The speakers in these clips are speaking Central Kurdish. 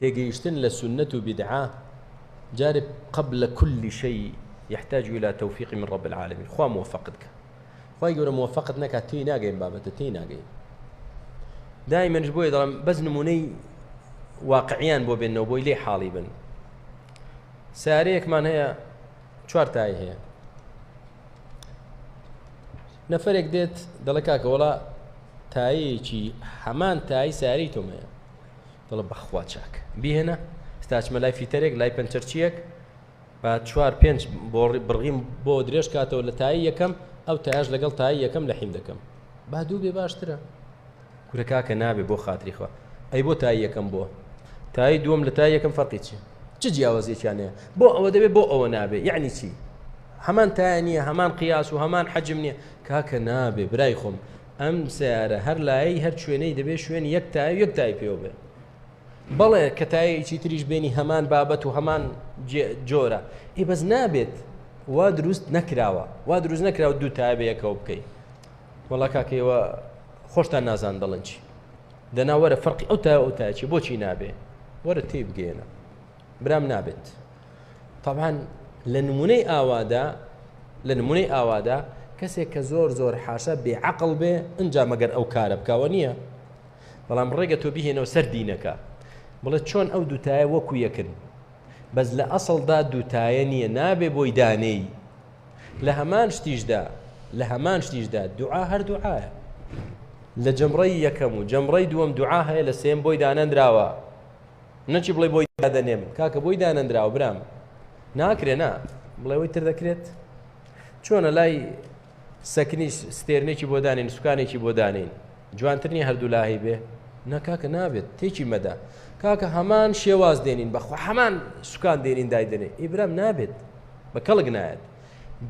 تيجيشتن للسنة بدعة جارب قبل كل شيء يحتاج إلى توفيق من رب العالمين. خوا موفقتك، خوا يقول موفقتنا كتي ناقين بابته تي ناقين دائما جبوي ضرم بزنموني واقعيان بو بينه وبوي لي حالي بن ساريك من هي شوارتاي هي نفرك ديت دلكاك ولا تاي شي حمان تاي ساريتهم هي طلب بخواتشاك بيهنا استاش ملاي في تريك لاي بنترشيك بعد شوار بينش برغيم بو دريش كاتو لتاي يكم او تاج لقل تاي يكم لحيم دكم بعدو بي باشترا كوركاك نابي بو خاطري خوا اي بو تاي يكم بو تاي دوم لتاي يكم فرقيتش تجي اوزيش يعني بو او دبي بو او نابي يعني شي همان تانية همان قياس وهمان حجمني كاك نابي برايخم ام سعر هر لاي هر شويني دبي شوين يك تاي بيوبه بەڵێ کە تایەکی تریش بینی هەمان بابەت و هەمان جۆرە ئێ بەس نابێت وا دروست نەکراوە دوو تایە بە یەکەوە بکەیت وەڵا کاکەیەوە خۆشتان نازان دەڵێن چی دەنا وەرە فەرقی ئەو تایە ئەو تایەکی بۆچی نابێ وەرە تێی بگەێنە برام نابێت طبعاً لە نمونەی ئاوادا کەسێک کە زۆر حاشا بێعەقڵ بێ ئەنجا مەگەر ئەو کارە بکاوە نییە بەڵام ڕێگە تۆ بیهێنەوە سەر دینەکە بڵێ چۆن ئەو دووتایە وەکو یەکن بەس لە ئەسڵدا دووتایە نییە نابێ بۆی دانەی لە هەمان شتیشدا دوعا هەر دوعایە لە جەمڕەی یەکەم و جەمڕەی دووەم دوعا هەیە لە سێم بۆی دانەندراوە نەچی بڵێ بۆی دادەنێم کاکە بۆی دانەندراوە برام ناکرێ نا بڵێ وەی تر دەکرێت چۆنە لای سەکنیش ستێرنێکی بۆ دانین سوکانێکی بۆ دانین جوانتر نیە هەردوو لاهی بێ نەکاکە نابێت تێکی مەدا کاکە هەمان شێواز دێنین بەخوا هەمان سوکان دێنین دایدنێ ئیبرام نابێت بە کەڵک نایەت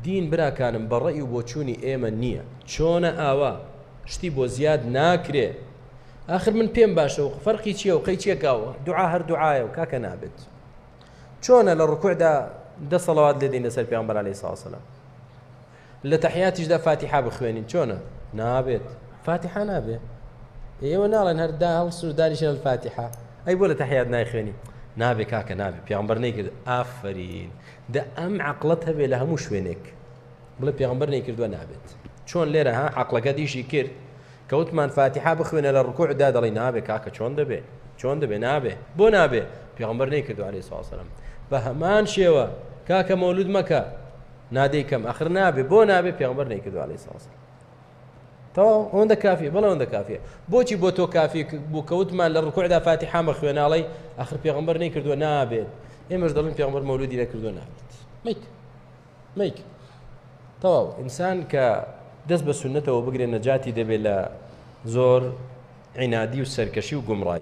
دین براکانم بەڕێی و بۆچوونی ئێمە نییە چۆنە ئاوا شتی بۆ زیاد ناکرێ آخر من پێم باشە و فەرقی چییە و قەی چیەکاوە دوعا هەر دوعایە و کاکە نابێت چۆنە لە ڕکوعدا دە سەڵەوات لێ دێنە سەر پێغەمبەر عەلەیهی سڵاو وسەلام لە تەحیاتیشدا فاتیحا بخوێنین چۆنە نابێت فاتحة نابێ ئێوە ناڵێن هەردا هەڵسو دانیشە الفاتحة ئەی بۆ لە تەحیات نایخوێنی نابێ کاکە نابێ پێغەمبەر نەیکرد ئافرین دە ئەم عەقڵەت هەبێ لە هەموو شوێنێک بڵێ پێغەمبەر نەیکردووە نابێت چۆن لێرە ها عەقڵەکە دیشی کرد کەوتمان فاتحة بخوێنە لە ڕکوعدا دەڵێ نابێ کاکە چۆن دەبێ نابێ بۆ نابێ پێغەمبەر نەیکردووە عەلەیهی سڵاو وسەلام بە هەمان شێوە کاکە مەولود مەکە نادەیکەم ئاخر نابێ بۆ نابێ پێغەمبەر نەیکردووە عەلەیهی سڵاو وسەلام تەواو ئەوەندە کافیە بەڵێ ئەوەندە کافیە بۆچی بۆ تۆ کافی بوو کەوتمان لە ڕکوعدا فاتحە مەخوێناڵی ئاخر پێغەمبەر نەیکردووە نابێت ئێمەش دەڵێن پێغەمبەر مەولودی نەکردووە نابێت میک تەواو ئینسان کە دەست بە سونەتەوە بگرێ نەجاتی دەبێت لە زۆر عینادی و سەرکەشی و گومڕایی